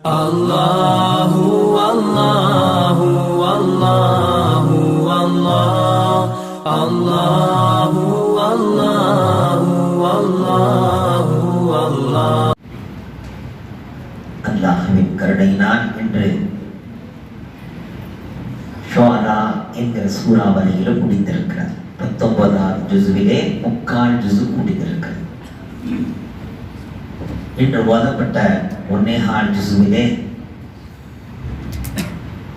Allahu Allahu Allahu Allah Allahu Allahu Allahu Allah. அல்லாஹ்வின் கருணையினால் என்று ஷுஆரா என்கிற சூரா வரையிலும் முடிந்திருக்கிறது. 19ஆம் ஜுசுவிலே 3/4 ஜுசு முடிந்திருக்கிறது. இன்று ஓதப்பட்ட 1/4 ஜுசுவிலே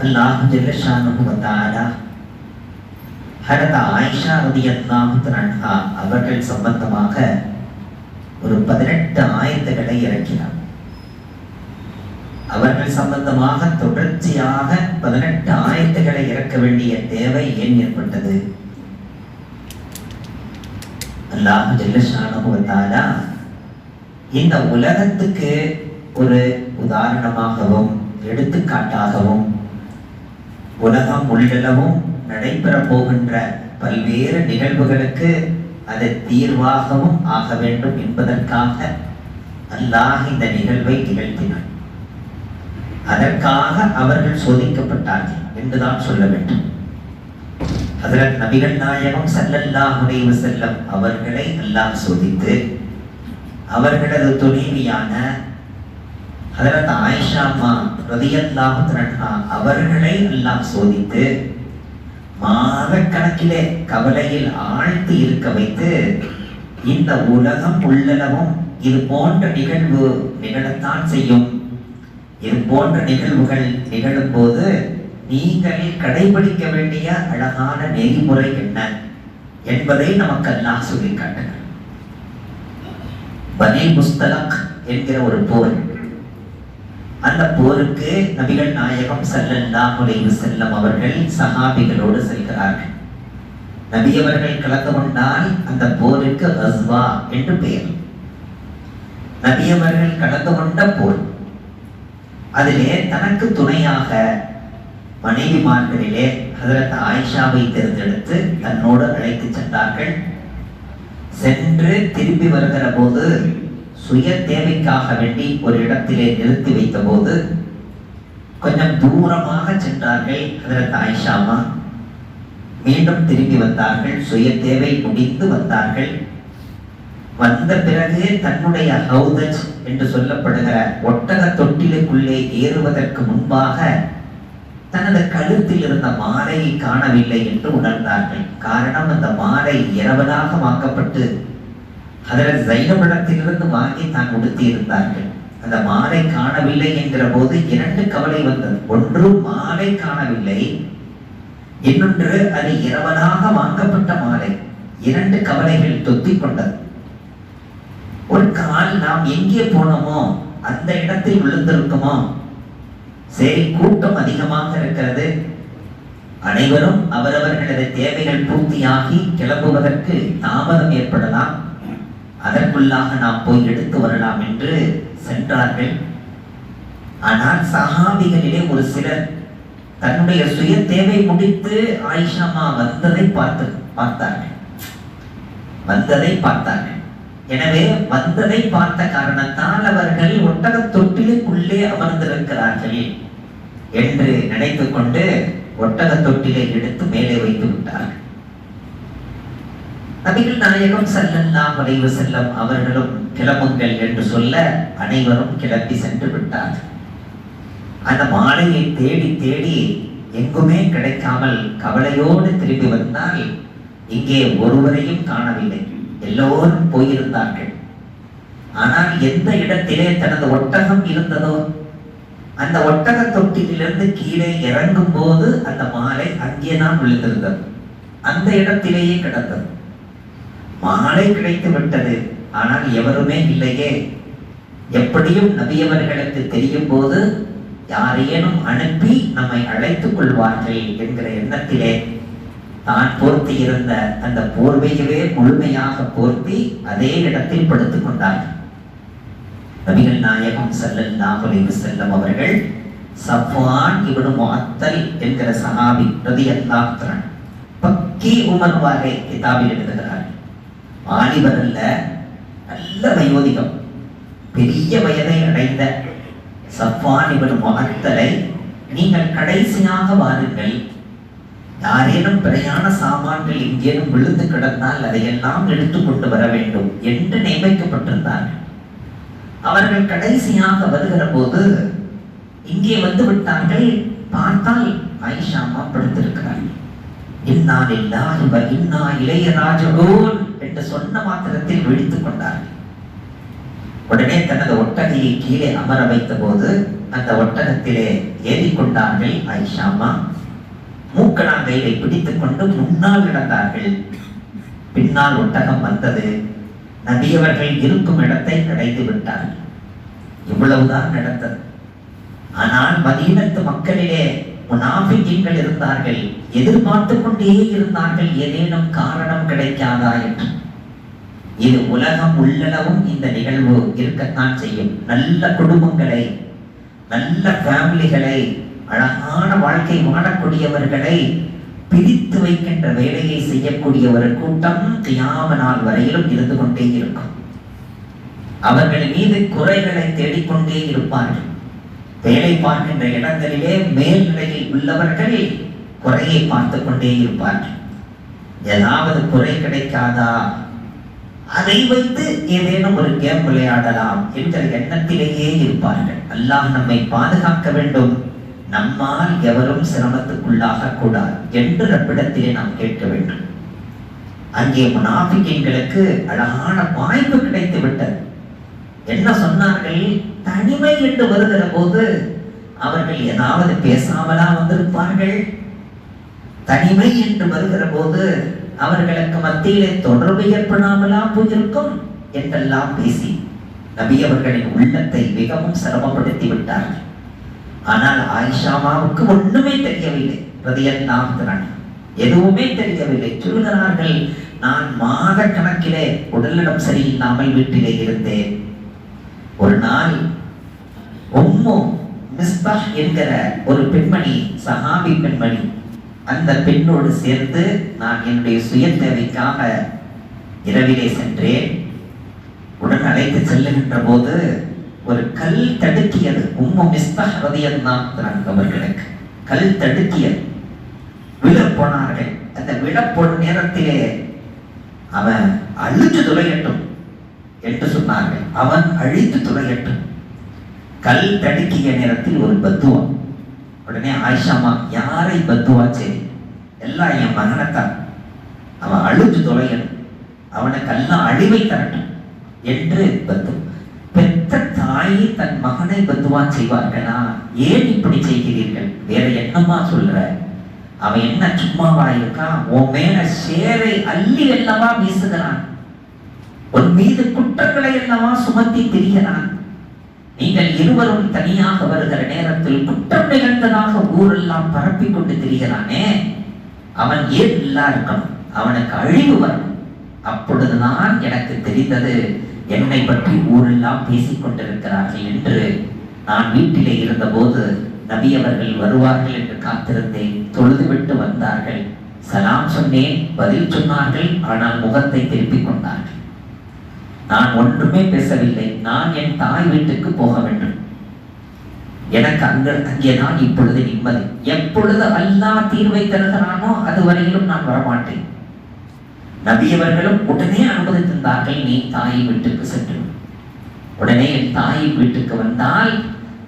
அல்லாஹ் ஜல்ல ஷானுஹு வ தஆலா ஹஜ்ரத் ஆயிஷா ரலியல்லாஹு அன்ஹா அவர்கள் சம்பந்தமாக ஒரு 18 ஆயத்துக்களை இறக்கினார். அவர்கள் சம்பந்தமாக தொடர்ச்சியாக 18 ஆயத்துக்களை இறக்க வேண்டிய தேவை ஏன் ஏற்பட்டது? அல்லாஹ் ஜல்ல ஷானுஹு வ தஆலா இந்த உலகத்துக்கு ஒரு உதாரணமாகவும் எடுத்துக்காட்டாகவும் உலகம் உள்ளளவும் நடைபெற போகின்ற பல்வேறு நிகழ்வுகளுக்கு அது தீர்வாகவும் ஆக வேண்டும் என்பதற்காக அல்லாஹ் இந்த நிகழ்வை நிகழ்த்தினார். அதற்காக அவர்கள் சோதிக்கப்பட்டார்கள் என்றுதான் சொல்ல வேண்டும். ஹஜ்ரத் நபிகள் நாயகம் ஸல்லல்லாஹு அலைஹி வஸல்லம் அவர்களை அல்லாஹ் சோதித்து அவர்களது துணைவியான ஹஜ்ரத் ஆயிஷா அம்மா ரலியல்லாஹு அன்ஹா அவர்களை அல்லாஹ் சோதித்து மாதக்கணக்கிலே கவலையில் ஆழ்த்தி இருக்க வைத்து இந்த உலகம் உள்ளளவும் இது போன்ற நிகழ்வு நிகழத்தான் செய்யும், இது போன்ற நிகழ்வுகள் நிகழும் போது நீங்கள் கடைபிடிக்க வேண்டிய அழகான நெறிமுறை என்ன என்பதை நமக்கு அல்லாஹ் சொல்லி காட்டுகிறார். பனி முஸ்தலக் என்கிற ஒரு போர், அந்த போருக்கு நபிகள் நாயகம் ஸல்லல்லாஹு அலைஹி வஸல்லம் அவர்கள் சஹாபிகளோடு செல்கிறார்கள். நபி அவர்கள் கலந்து கொண்டால் அந்த போருக்கு கஸ்வா என்று பெயர். நபி அவர்கள் கலந்து கொண்ட போர், அதிலே தனக்கு துணையாக மனைவிமார்களிலே ஹஜ்ரத் ஆயிஷாவை தேர்ந்தெடுத்து தன்னோடு அழைத்து சென்றார்கள். சென்று திரும்பி வருகிற போது சுய தேவைக்காக வேண்டி ஒரு இடத்திலே நிறுத்தி வைத்த போது கொஞ்சம் தூரமாக சென்றார்கள் ஹஜ்ரத் ஆயிஷா அம்மா. மீண்டும் திரும்பி வந்தார்கள், சுய தேவை முடிந்து வந்தார்கள். வந்த பிறகு தன்னுடைய ஹவுதஜ் என்று சொல்லப்படுகிற ஒட்டக தொட்டிலுக்குள்ளே ஏறுவதற்கு முன்பாக தனது கழுத்தில் இருந்த மாலையை காணவில்லை என்று உணர்ந்தார்கள். காரணம், அந்த மாலை இரவலாக வாங்கப்பட்டு ஹஜ்ரத் ஸைனபிடத்திலிருந்து வாங்கி தான் உடுத்தி இருந்தார்கள். அந்த மாலை காணவில்லை என்கிற போது 2 கவலை வந்தது. ஒன்று, மாலை காணவில்லை, இன்னொன்று அது இரவலாக வாங்கப்பட்ட மாலை. 2 கவலைகள் தொத்திக் கொண்டது. ஒரு கால் நாம் எங்கே போனோமோ அந்த இடத்தில் விழுந்திருக்குமோ, சரி கூட்டம் அதிகமாக இருக்கிறது, அனைவரும் அவரவர்களது தேவைகள் பூர்த்தியாகி கிளம்புவதற்கு தாமதம் ஏற்படலாம், அதற்குள்ளாக நாம் போய் எடுத்து வரலாம் என்று சென்றார்கள். ஆனால் சஹாபிகளிலே ஒரு சிலர் தன்னுடைய சுய தேவை முடித்து ஆயிஷா அம்மா வந்ததை பார்த்தார்கள். எனவே வந்ததை பார்த்த காரணத்தால் அவர்கள் ஒட்டக தொட்டிலுக்குள்ளே அமர்ந்திருக்கிறார்கள் என்று நினைத்துக் கொண்டு ஒட்டக தொட்டிலை எடுத்து மேலே வைத்து விட்டார்கள். நபிகள் நாயகம் ஸல்லல்லாஹு அலைஹி வஸல்லம் அவர்களும் கிளம்புங்கள் என்று சொல்ல அனைவரும் கிளம்பி சென்று விட்டார்கள். அந்த மாலையை தேடி தேடி எங்குமே கிடைக்காமல் கவலையோடு திரும்பி வந்தால் இங்கே ஒருவரையும் காணவில்லை, எல்லோரும் போயிருந்தார்கள். ஆனால் எந்த இடத்திலே தனது ஒட்டகம் இருந்ததோ அந்த ஒட்டக தொட்டிலிருந்து கீழே இறங்கும் போது அந்த மாலை அங்கேதான் விழுந்திருந்தது, அந்த இடத்திலேயே கிடந்தது. மாலை கிடைத்து விட்டது, ஆனால் எவருமே இல்லையே. எப்படியும் நபியவர்களுக்கு தெரியும் போது யாரேனும் அனுப்பி நம்மை அழைத்துக் கொள்வார்கள் என்கிற எண்ணத்திலே தான் போர்த்தி இருந்த அந்த போர்வையவே முழுமையாக போர்த்தி அதே இடத்தில் படுத்துக் கொண்டார்கள். நபிகள் நாயகம் ஸல்லல்லாஹு அலைஹி வஸல்லம் அவர்கள் சஃப்வான் இப்னு முஅத்தல் என்கிற சஹாபி ரலியல்லாஹு அன்ஹு பக்கி உமர் வாலே கிதாபில் எழுதுகிறார். வாலிபர் அல்ல, நல்ல வயோதிகம், பெரிய வயதை அடைந்த சஃப்வான் இப்னு முஅத்தலை, நீங்கள் கடைசியாக வாருங்கள், யாரேனும் பிரயாண சாமான்கள் எங்கேனும் விழுந்து கிடந்தால் அதையெல்லாம் எடுத்துக்கொண்டு வர வேண்டும் என்று நியமிக்கப்பட்டிருந்தார்கள். அவர்கள் கடைசியாக வருகிற போது இங்கே வந்து விட்டார்கள். பார்த்தால் ஆயிஷா அம்மா படுத்திருக்கிறார்கள். இன்னா லில்லாஹி வ இன்னா இலைஹி ராஜிஊன் என்று சொன்ன மாத்திரத்தில் விழித்துக் கொண்டார்கள். உடனே தனது ஒட்டகையை கீழே அமர வைத்த போது அந்த ஒட்டகத்திலே ஏறிக்கொண்டார்கள். ஆயிஷா அம்மா மூக்கணாங்கையை பிடித்துக் கொண்டு முன்னால் நடந்தார்கள். பின்னால் ஒட்டகம் வந்தது. நபியவர்கள் இருக்கும் இடத்தை அடைந்து விட்டார்கள். இவ்வளவுதான் நடந்தது. ஆனால் மதீனத்து மக்களிலே முனாஃபிகீன்கள் இருந்தார்கள். எதிர்பார்த்து கொண்டே இருந்தார்கள், ஏதேனும் காரணம் கிடைக்காதா என்று. இது உலகம் உள்ளளவும் இந்த நிகழ்வு இருக்கத்தான் செய்யும். நல்ல குடும்பங்களை, நல்ல ஃபேமிலிகளை, அழகான வாழ்க்கை வாழக்கூடியவர்களை பிரித்து வைக்கின்ற வேலையை செய்யக்கூடிய ஒரு கூட்டம் கியாம நாள் வரையிலும் இருந்து கொண்டே இருக்கும். அவர்கள் மீது குறைகளை தேடிக்கொண்டே இருப்பார்கள். வேலை பார்க்கின்ற இடங்களிலே மேல்நிலையில் உள்ளவர்கள் குறையை பார்த்து கொண்டே இருப்பார்கள். ஏதாவது குறை கிடைக்காதா, அதை வைத்து ஏதேனும் ஒரு கேம் விளையாடலாம் என்ற எண்ணத்திலேயே இருப்பார்கள். அல்லாஹ் நம்மை பாதுகாக்க வேண்டும். நம்மால் எவரும் சிரமத்துக்குள்ளாக கூடாது என்று ரப்பிடத்திலே நாம் கேட்க வேண்டும். அங்கே முனாஃபிகீன்களுக்கு அழகான வாய்ப்பு கிடைத்து விட்டது. என்ன சொன்னார்கள்? தனிமை என்று வருகிற போது அவர்கள் ஏதாவது பேசாமலா வந்திருப்பார்கள்? தனிமை என்று வருகிற போது அவர்களுக்கு மத்தியிலே தொடர்பு ஏற்படாமலா போயிருக்கும் என்றெல்லாம் பேசி நபி அவர்களின் உள்ளத்தை மிகவும் சிரமப்படுத்தி விட்டார்கள். ஆனால் ஆயிஷாமாவுக்கு ஒண்ணுமே தெரியவில்லை. ரலியல்லாஹு அன்ஹா எதுவுமே தெரியவில்லை. சொல்கிறார்கள், நான் மாத கணக்கிலே உடல்நலம் சரியில்லாமல் வீட்டிலே இருந்தேன். ஒரு நாள் உம்மு மிஸ்பாஹ் என்கிற ஒரு பெண்மணி, சஹாபி பெண்மணி, அந்த பெண்ணோடு சேர்ந்து நான் என்னுடைய சுய தேவைக்காக இரவிலே சென்றேன். உடன் அழைத்து செல்லுகின்ற போது ஒரு கல் தடுக்கியது. உம்மு மிஸ்பாஹ் ரலியல்லாஹு அன்ஹா அவர்களுக்கு கல் தடுக்கியது. விழப் போனார்கள். அந்த விழப்போன நேரத்திலே அவன் அழித்து துளையட்டும் என்று சொன்னார்கள். அவன் அழித்து துளையட்டும். கல் தடுக்கிய நேரத்தில் ஒரு பத்துவா. உடனே ஆயிஷாமா, யாரை பத்துவா சரி, எல்லாம் என் மகனைத்தான், அவன் அழித்து துளையணும், அவனுக்கு எல்லாம் அழிவை தரட்டும் என்று பத்து. பெத்த தாய் தன் மகனை பத்துவா செய்வார்களா? ஏன் இப்படி செய்கிறீர்கள்? வேற என்னமா சொல்ற? அவன் என்ன சும்மாவா இருக்கான்? உன் மேல சேரை அள்ளி அல்லவா வீசுகிறான், உன் மீது குற்றங்களை அல்லவா சுமத்தி திரிகிறான். நீங்கள் இருவரும் தனியாக வருகிற நேரத்தில் குற்றம் நிகழ்ந்ததாக ஊரெல்லாம் பரப்பிக் கொண்டு திரிகிறானே, அவன் ஏன் இல்லா இருக்கணும்? அவனுக்கு அழிவு வரணும். அப்பொழுதுதான் எனக்கு தெரிந்தது, என்னை பற்றி ஊரெல்லாம் பேசிக் கொண்டிருக்கிறார்கள் என்று. நான் வீட்டிலே இருந்த போது நபி அவர்கள் வருவார்கள் என்று காத்திருந்தேன். தொழுதுவிட்டு வந்தார்கள். சலாம் சொன்னேன், பதில் சொன்னார்கள். ஆனால் முகத்தை திருப்பிக் கொண்டார்கள். நான் ஒன்றுமே பேசவில்லை. நான் என் தாய் வீட்டுக்கு போக வேண்டும். எனக்கு அங்கேதான் இப்பொழுது நிம்மதி. எப்பொழுது அல்லாஹ் தீர்வை தருகிறானோ அதுவரையிலும் நான் வரமாட்டேன். நபியவர்களும் உடனே அனுமதித்திருந்தார்கள், நீ தாய் வீட்டுக்கு சென்று. உடனே என் தாய் வீட்டுக்கு வந்தால்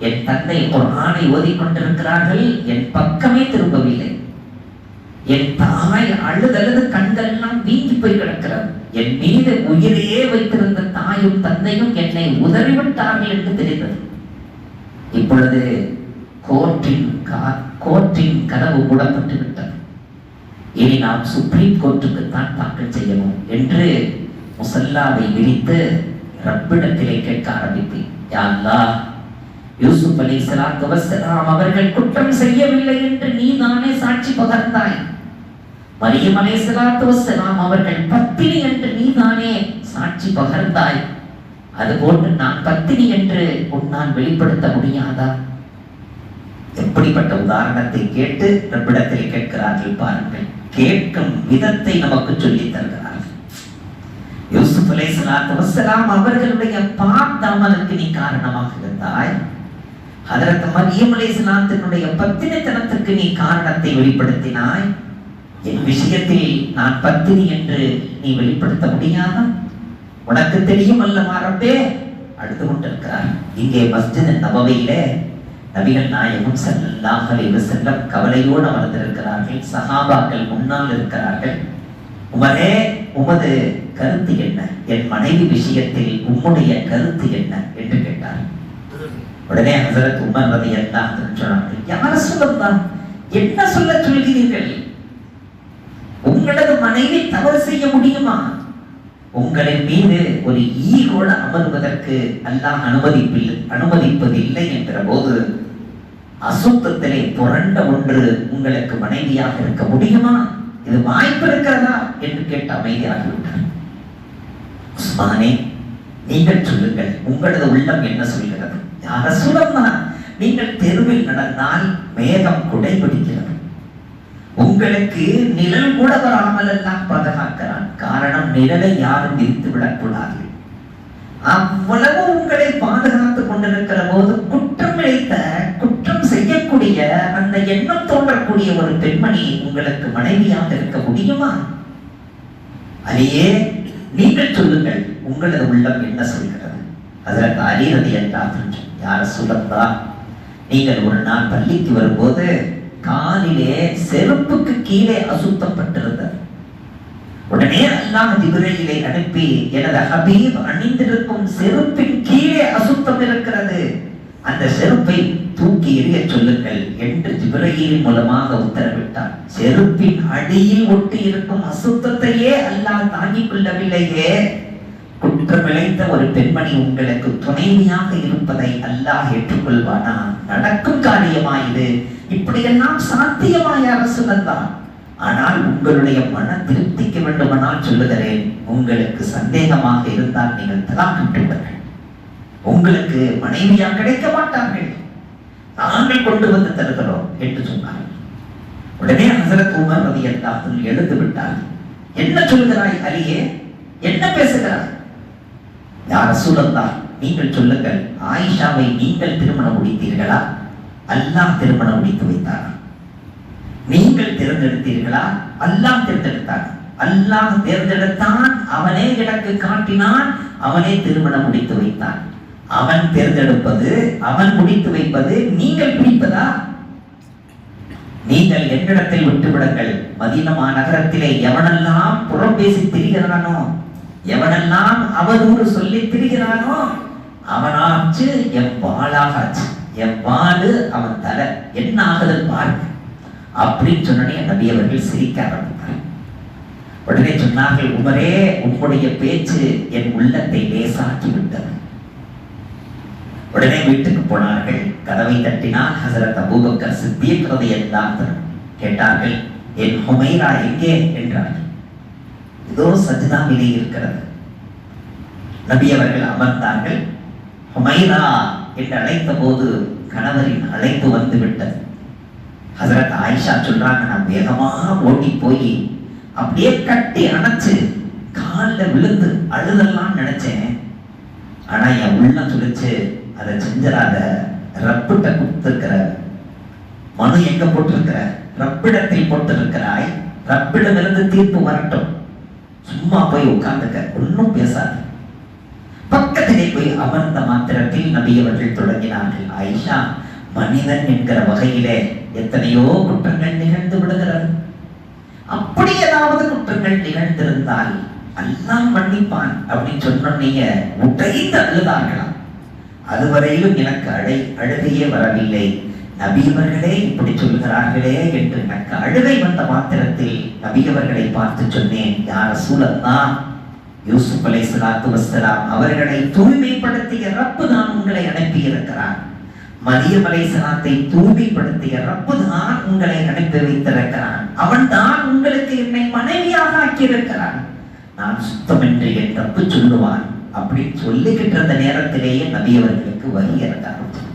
என் தந்தை குர்ஆனை ஓதிக்கொண்டிருக்கிறார்கள். என் பக்கமே திரும்பவில்லை. என் தாய் அழுதழுது கண்களெல்லாம் வீங்கி போய் கிடக்கிறது. என் மீது உயிரையே வைத்திருந்த தாயும் தந்தையும் என்னை உதறிவிட்டார்கள் என்று தெரிந்தது. இப்பொழுது கோர்ட்டின் கதவு மூடப்பட்டு விட்டது. இனி நாம் சுப்ரீம் கோர்ட்டுக்குத்தான் தாக்கல் செய்யணும் என்று முசல்லாவை விரித்து ரப்பிடத்திலே கேட்க ஆரம்பித்தேன். யா அல்லாஹ், யூசுப் அலைஹிஸ்ஸலாத்து வஸ்ஸலாம் அவர்கள் குற்றம் செய்யவில்லை என்று நீ தானே சாட்சி பகர்ந்தாய். மரியம் அலைஹிஸ்ஸலாத்து வஸ்ஸலாம் அவர்கள் பத்தினி என்று நீ தானே சாட்சி பகர்ந்தாய். அதுபோன்று நான் பத்தினி என்று உன்னால் வெளிப்படுத்த முடியாதா? எப்படிப்பட்ட உதாரணத்தை கேட்டு ரப்பிடத்தில் கேட்கிறார்கள் பாருங்கள். கேட்கும் விதத்தை நமக்கு சொல்லி தருகிறார்கள். யூசுப் அலைஹிஸ்ஸலாத்து வஸ்ஸலாம் அவர்களுடைய பாவத்துக்கு நீ காரணமாக இருந்தாய். ஹதரத் மரியம் அலைஹிஸ்ஸலாத்தினுடைய பத்தினித்தனத்துக்கு நீ காரணத்தை வெளிப்படுத்தினாய், என் விஷயத்தில் நான் பத்தினி என்று நீ வெளிப்படுத்த முடியாதா? உனக்கு தெரியும் அல்லவா ரப்பே? அழுது கொண்டிருக்கிறார். இங்கே மஸ்ஜித் நபவியிலே நபிகள் நாயகம் ஸல்லல்லாஹு அலைஹி வஸல்லம் கவலையோடு அமர்ந்திருக்கிறார்கள். சஹாபாக்கள் முன்னால் இருக்கிறார்கள். உமரே, உமது கருத்து என்ன? என் மனைவி விஷயத்தில் உம்முடைய கருத்து என்ன என்று கேட்டார். உடனே ஹஸரத் உமர் ரலியல்லாஹு அன்ஹு சொன்னார்கள், யா ரசூலல்லாஹ், என்ன சொல்ல சொல்கிறீர்கள்? உங்களது மனைவி தவறு செய்ய முடியுமா? உங்களின் மீது ஒரு ஈ கூட அமர்வதற்கு அல்லாஹ் அனுமதிப்பதில்லை என்கிற போது அசுத்தத்திலே புரண்ட ஒன்று உங்களுக்கு மனைவியாக இருக்க முடியுமா? இது வாய்ப்பு இருக்கிறதா என்று கேட்டு அமைதியாகிவிட்டார். உஸ்மானே, நீங்கள் சொல்லுங்கள், உங்களது உள்ளம் என்ன சொல்கிறது? யார சொல்லமா? நீங்கள் தெருவில் நடந்தால் மேகம் குடைபிடிக்கிறது, உங்களுக்கு நிழல் கூட வராமல் எல்லாம் பாதுகாக்கிறான். காரணம், நிழலை யாரும் விரித்து விடக்கூடாது. அவ்வளவு உங்களை பாதுகாத்துக் கொண்டிருக்கிற போது குற்றம் இழைத்த, குற்றம் செய்யக்கூடிய, அந்த எண்ணம் தோன்றக்கூடிய ஒரு பெண்மணி உங்களுக்கு மனைவியாக இருக்க முடியுமா? அலியே, நீங்கள் சொல்லுங்கள், உங்களது உள்ளம் என்ன சொல்கிறது? அதற்கு அலி ரலியல்லாஹு அன்ஹு, யார சொல்லலாம், நீங்கள் ஒரு நாள் பள்ளிக்கு வரும்போது காலிலே செருப்புக்கு கீழே அசுத்தப்பட்டிருந்தது. உடனே அல்லாஹ் ஜிப்ரீலை அனுப்பி, எனது ஹபீப் அணிந்திருக்கும் செருப்பின் கீழே அசுத்தம் இருக்கிறது, அந்த செருப்பை தூக்கி எறிய சொல்லுங்கள் என்று ஜிப்ரீல் மூலமாக உத்தரவிட்டார். செருப்பின் அடியில் ஒட்டி இருக்கும் அசுத்தத்தையே அல்லாஹ் தாங்கிக் கொள்ளவில்லையே. குற்றமிழைத்த ஒரு பெண்மணி உங்களுக்கு துணைவியாக இருப்பதை அல்லாஹ் ஏற்றுக்கொள்வானா? நடக்கும் காரியமா இது? இப்படியெல்லாம் சாத்தியமாய் அரசு வந்தான். ஆனால் உங்களுடைய மன திருப்திக்கு வேண்டுமானால் சொல்லுகிறேன், உங்களுக்கு சந்தேகமாக இருந்தால் நீங்கள் தலாக்கிட்டுள்ளீர்கள், உங்களுக்கு மனைவியா கிடைக்க மாட்டார்கள், நாங்கள் கொண்டு வந்து தருகிறோம் என்று சொன்னார்கள். உடனே ஹஸரத் உமர் ரலியல்லாஹு அன்ஹு எழுந்து விட்டார்கள். என்ன சொல்கிறாய் அலியே? என்ன பேசுகிறாய்? யா ரசூலல்லாஹ், நீங்கள் சொல்லுங்கள், ஆயிஷாவை நீங்கள் திருமணம் முடித்தீர்களா? அல்லாஹ் திருமணம் முடித்து வைத்தார். நீங்கள் தேர்ந்தெடுத்தீர்களா? அல்லாஹ் தேர்ந்தெடுத்தார். அல்லாஹ் தேர்ந்தெடுத்தான், அவனே எனக்கு காட்டினான், அவனே திருமணம் முடித்து வைத்தான். அவன் தேர்ந்தெடுப்பது, அவன் முடித்து வைப்பது, நீங்கள் பிடிப்பதா? நீங்கள் என்னிடத்தில் விட்டுவிடுங்கள். மதீனா நகரத்திலே எவனெல்லாம் புறம் பேசி திரிகிறானோ, எவனெல்லாம் அவதூறு சொல்லி திரிகிறானோ, அவனாச்சு என் வாளாகாச்சு, என் வாளு அவன் தலை, என்ன ஆகுது பாருங்க அப்படின்னு சொன்னே நபி அவர்கள் சிரிக்க ஆரம்பித்தார். உடனே சொன்னார்கள், உமரே, உங்களுடைய பேச்சு என் உள்ளத்தை லேசாக்கி விட்டது. உடனே வீட்டுக்கு போனார்கள். கதவை தட்டினார் ஹஸரத் அபூபக்கர் சித்தீக் ரலியல்லாஹு அன்ஹு. கேட்டார்கள், என் ஹுமைரா எங்கே என்றார்கள். இதோ சஜ்தாவிலே இருக்கிறது. நபி அவர்கள் அமர்ந்தார்கள். ஹுமைரா என்று அழைத்த போது கணவரின் அழைப்பு வந்து விட்டது. ஹஸரத் ஆயிஷா சொல்றாங்க, நான் வேகமாக ஓடி போய் அப்படியே கட்டி அணைச்சு காலில் விழுந்து அழுதெல்லாம் நினைச்சேன். ஆனா என் உள்ளம் சொல்லிச்சு, அதை செஞ்சிடாத, ரப்பிட்ட கொடுத்திருக்கிற மனு எங்க போட்டிருக்கிற? ரப்பிடத்தில் போட்டிருக்கிறாய், ரப்பிடமிருந்து தீர்ப்பு வரட்டும், சும்மா போய் உட்கார்ந்துக்க, ஒன்னும் பேசாது. பக்கத்திலே போய் அமர்ந்த மாத்திரத்தில் நபி அவர்கள் தொடங்கினார்கள், ஆயிஷா, மனிதன் என்கிற வகையிலே எத்தனையோ குற்றங்கள் நிகழ்ந்து விடுகிறது. அப்படி ஏதாவது குற்றங்கள் நிகழ்ந்திருந்தால் அல்லாஹ் மன்னிப்பான் அப்படின்னு சொன்னீங்க. உடைந்து அழுதார்களாம். அதுவரையிலும் எனக்கு அழுகையே வரவில்லை. நபியவர்களே இப்படி சொல்கிறார்களே என்று எனக்கு அழுகை வந்த மாத்திரத்தில் நபியவர்களை பார்த்து சொன்னேன், யார் ரசூலல்லாஹ், யூசுப் அலைஹிஸ்ஸலாத்து வஸ்ஸலாம் அவர்களை தூய்மைப்படுத்திய ரப்பு தான் உங்களை அனுப்பி இருக்கிறார். மரியம் அலைஹிஸ்ஸலாத்தை தூய்மைப்படுத்திய ரப்பு தான் உங்களை அனுப்பி வைத்திருக்கிறான். அவன் தான் உங்களுக்கு என்னை மனைவியாக ஆக்கியிருக்கிறான். நான் சுத்தம் என்று என் ரப்பு சொல்லுவான் அப்படின்னு சொல்லிக்கிட்டு இருந்த நேரத்திலேயே நபி அவர்களுக்கு வகி இறங்க ஆரம்பித்தார்.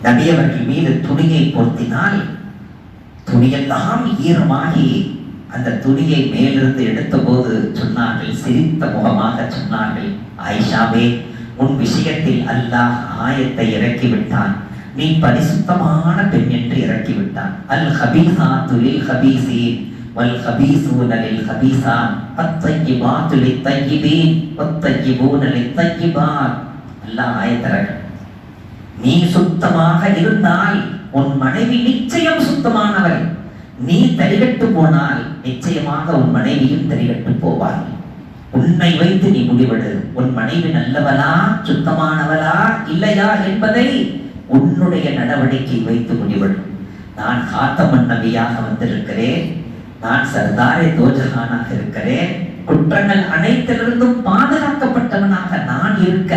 நபி அவர்கள் மீது துணியை பொருத்தினால் துணியெல்லாம் ஈரமாகி அந்த துணியை மேலிருந்து எடுத்த போது சொன்னார்கள், சிரித்த முகமாக சொன்னார்கள், ஆயிஷாவே, உன் விஷயத்தில் அல்லாஹ் ஆயத்தை இறக்கி விட்டான். நீ பரிசுத்தமான பெண் என்று இறக்கிவிட்டான். அல் ஹபீஸாத்து லில் ஹபீஸீன் வல் ஹபீஸூன லில் ஹபீஸாத் வத்-தய்யிபாத்து லித்-தய்யிபீன் வத்-தய்யிபூன லித்-தய்யிபாத். அல்லாஹ் ஆயத்தரக, நீ சுத்தமாக இருந்தால் உன் மனைவி நிச்சயம் சுத்தமானவள். நீ தரிகட்டு போனால் நிச்சயமாக உன் மனைவியும் தரிகட்டு போவாள். உன்னை வைத்து நீ முடிவெடு. உன் மனைவி நல்லவளா சுத்தமானவளா இல்லையா என்பதை உன்னுடைய நடவடிக்கை வைத்து முடிவெடு. நான் காத்தமன் நபியாக வந்திருக்கிறேன். நான் சர்தாரே தோஜஹானாக இருக்கிறேன். குற்றங்கள் அனைத்திலிருந்தும் பாதுகாக்கப்பட்டவனாக நான் இருக்க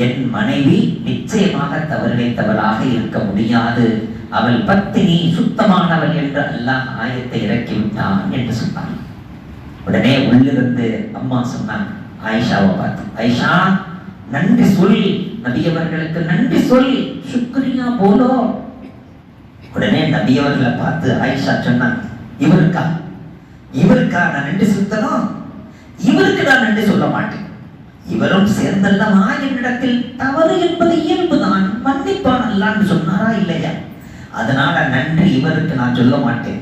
என் மனைவி நிச்சயமாக தவறிழைத்தவளாக இருக்க முடியாது. அவள் பத்தினி சுத்தமானவள் என்று அல்லாஹ் ஆயத்தை இறக்கிவிட்டான் என்று சொன்னான். உடனே உள்ளிருந்து அம்மா சொன்னாங்க ஆயிஷாவை பார்த்து, ஆயிஷா நன்றி சொல், நபியவர்களுக்கு நன்றி சொல், சுக்ரியா போலோ. உடனே நபியவர்களை பார்த்து ஆயிஷா சொன்னாங்க, இவருக்கா நான் நன்றி சொல்லணும்? இவருக்கு நான் நன்றி சொல்ல மாட்டேன். இவரும் சேர்ந்தல்லவா என்னிடத்தில் தவறு என்பது இயல்புதான், மன்னிப்பான் அல்லான்னு சொன்னாரா இல்லையா? அதனால நன்றி இவருக்கு நான் சொல்ல மாட்டேன்.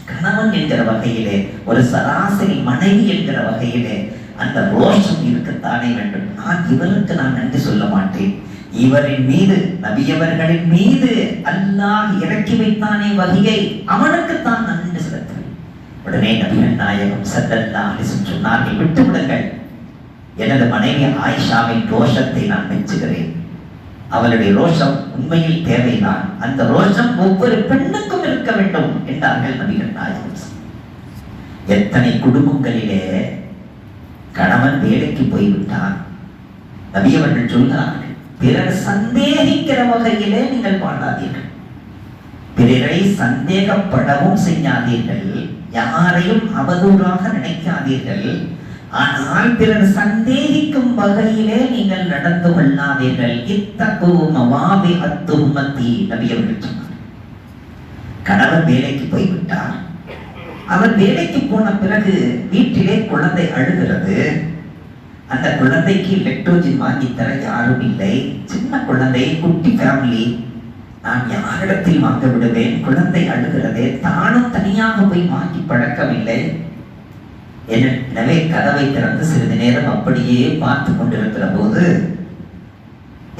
கணவன் என்கிற வகையிலே, ஒரு சராசரி மனைவி என்கிற வகையிலே அந்த ரோஷம் இருக்கத்தானே வேண்டும். இவருக்கு நான் நன்றி சொல்ல மாட்டேன். இவரின் மீது, நபியவர்களின் மீது அல்லாஹ் இறக்கி வைத்தானே வகையை, அவனுக்குத்தான் நன்றி செலுத்துவேன். உடனே நபிகள் நாயகம் ஸல்லல்லாஹு அலைஹி வஸல்லம் சொன்னார்கள், விட்டுவிடுங்கள், எனது மனைவி ஆயிஷாவின் ரோஷத்தை நான் மெச்சுகிறேன். அவளுடைய ரோஷம் உண்மையில் தேவைதான். அந்த ரோஷம் ஒவ்வொரு பெண்ணுக்கும் இருக்க வேண்டும் என்றார்கள் நபிகள் நாயகம். எத்தனை குடும்பங்களிலே கணவன் வேலைக்கு போய்விட்டான், நபியவர்கள் சொல்கிறார்கள், பிறர் சந்தேகிக்கிற வகையிலே நீங்கள் வாழாதீர்கள், பிறரை சந்தேகப்படவும் செய்யாதீர்கள், யாரையும் அவதூறாக நினைக்காதீர்கள். ஆனால் பிறர் சந்தேகிக்கும் வகையிலே நீங்கள் நடந்து கொள்ளாதீர்கள். இத்தகு மவாபிஅத் துஹ்மத்தி, நபியவர்கள் சொன்னார். கணவன் வேலைக்கு போய்விட்டார். அவர் வேலைக்கு போன பிறகு வீட்டிலே குழந்தை அழுகிறது. அந்த குழந்தைக்கு லெக்டோஜின் வாங்கி தர யாரும் இல்லை. சின்ன குழந்தை, குட்டி ஃபேமிலி. நான் யாரிடத்தில் வாங்க விடுவேன்? குழந்தை அழுகிறதே, தானும் தனியாக போய் வாங்கி பழக்கவில்லை. எனவே கதவை திறந்து சிறிது நேரம் அப்படியே பார்த்து கொண்டிருக்கிற போது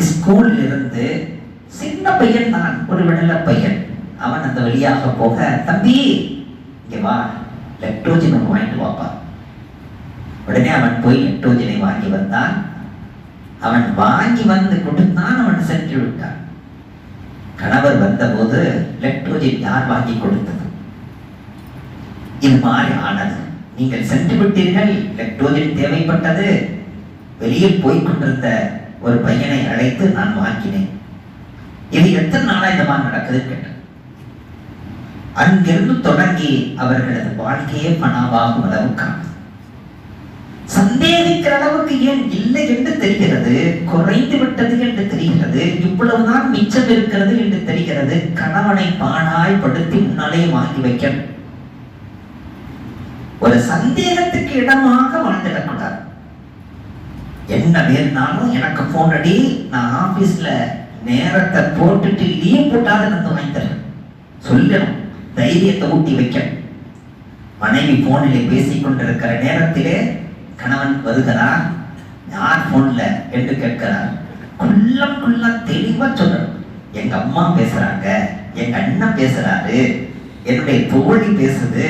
ஸ்கூலில் இருந்து சின்ன பையன் தான், ஒரு விடல பையன், அவன் அந்த வழியாக போக, தம்பி இங்க வா, லெக்டோஜின் ஒன்று வாங்கிட்டு வாப்பா. உடனே அவன் போய் லெக்டோஜினை வாங்கி வந்தான். அவன் வாங்கி வந்து கொடுத்தான், அவன் சென்று விட்டான். கணவர் வந்தபோது லெக்டோஜின் யார் வாங்கி கொடுத்தது? இது மாதிரி ஆனது. நீங்கள் சென்று விட்டீர்கள், லெக்டோஜின் தேவைப்பட்டது. வெளியில் போய்கொண்டிருந்த ஒரு பையனை அழைத்து நான் வாங்கினேன். இது எத்தனை நாளா இந்த மாதிரி நடக்குது கேட்டேன். அங்கிருந்து தொடங்கி அவர்களது வாழ்க்கையே பணாவாகும் அளவுக்கான, சந்தேகிக்கிற அளவுக்கு ஏன் இல்லை என்று தெரிகிறது, குறைந்து விட்டது என்று தெரிகிறது, இவ்வளவுதான் மிச்சம் இருக்கிறது என்று தெரிகிறது. கணவனை பாடாய் படுத்தி முன்னாலே வாங்கி வைக்கணும். ஒரு சந்தேகத்துக்கு இடமாக வாழ்ந்துடக்கூடாது. என்ன வேணும்னாலும் எனக்கு போன் அடி, நான் ஆபீஸ்ல நேரத்தை போட்டுட்டு லீவ் போட்டாலும் நான் வாங்கி தரேன் சொல்லணும். தைரியத்தை ஊட்டி வைக்க. மனைவி போனிலே பேசிக் கொண்டிருக்கிற நேரத்திலே கணவன் வருகிறார், யார் போன்ல என்று கேட்கிறார். குள்ள தெளிவா சொல்லணும். எங்க அம்மா பேசுறாங்க, எங்க அண்ணன் பேசுறாரு, என்னுடைய தோழி பேசுது.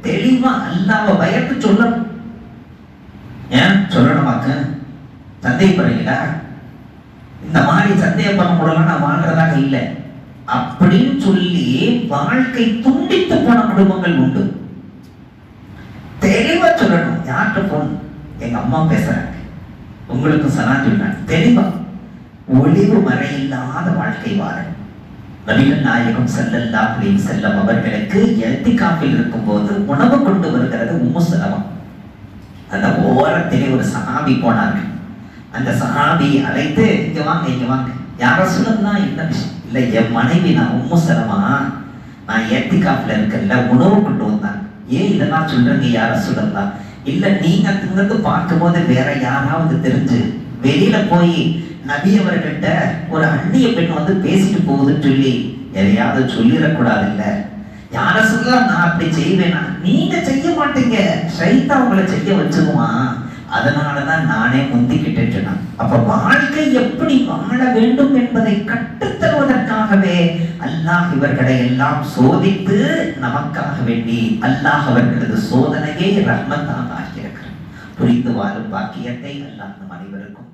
தெளிவா அல்லாஹ்வை பயந்து சொல்லணும். ஏன் சொல்லணுமாக்க? சந்தேகப்படுறீங்களா? இந்த மாதிரி சந்தேகப்படும் போதெல்லாம் நான் வாழ்றதாக இல்லை அப்படின்னு சொல்லி வாழ்க்கை துண்டித்து போன குடும்பங்கள் உண்டு. தெளிவா சொல்லணும். யார்கிட்ட போன்? எங்க அம்மா பேசுறாங்க, உங்களுக்கு சலாம் சொன்னாங்க. தெளிவா, ஒளிவு மறையில்லாத வாழ்க்கை வாழணும். நபிகள் நாயகம் ஸல்லல்லாஹு அலைஹி வஸல்லம் அவர்களுக்கு இத்திகாஃபில் இருக்கும்போது உணவு கொண்டு வருகிறது உம்மு சலமா. அந்த ஓரத்திலே ஒரு சஹாபி போனார்கள். அந்த சஹாபி அழைத்து, இங்க வாங்க, இங்க வாங்க. யார சொல்லலாம்? என்ன விஷயம்? இல்லை, என் மனைவி நான் உம்மு சலமா, நான் இத்திகாஃபில் இருக்கல, உணவு கொண்டு வந்தாங்க. ஏன் இதெல்லாம் சொல்றீங்க? யார சொல்லலாம்? இல்ல, நீங்க அங்கிருந்து பார்க்கும் போது வேற யாராவது தெரிஞ்சு வெளியில போய் நபி அவர்கள்ட்ட ஒரு அந்நிய பெண் வந்து பேசிட்டு போகுதுன்னு சொல்லி எதையாவது சொல்லிடக்கூடாது இல்ல. யார சொல்லலாம் நான் அப்படி செய்வேனா, நீங்க செய்ய மாட்டீங்க, ஷைத்தான் உங்களை செய்ய வச்சிருவான், அதனாலதான் நானே முந்திக்கிட்டேன்னு சொன்னான். அப்ப வாழ்க்கை எப்படி வாழ வேண்டும் என்பதை கற்றுத்தருவதற்காகவே அல்லாஹ் இவர்களை எல்லாம் சோதித்து நமக்காக வேண்டி அல்லாஹ் அவர்களது சோதனையை ரஹ்மத்தாக ஆக்கியிருக்கிறார். புரிந்து வாழும் பாக்கியத்தை அல்லாஹ் நம் அனைவருக்கும்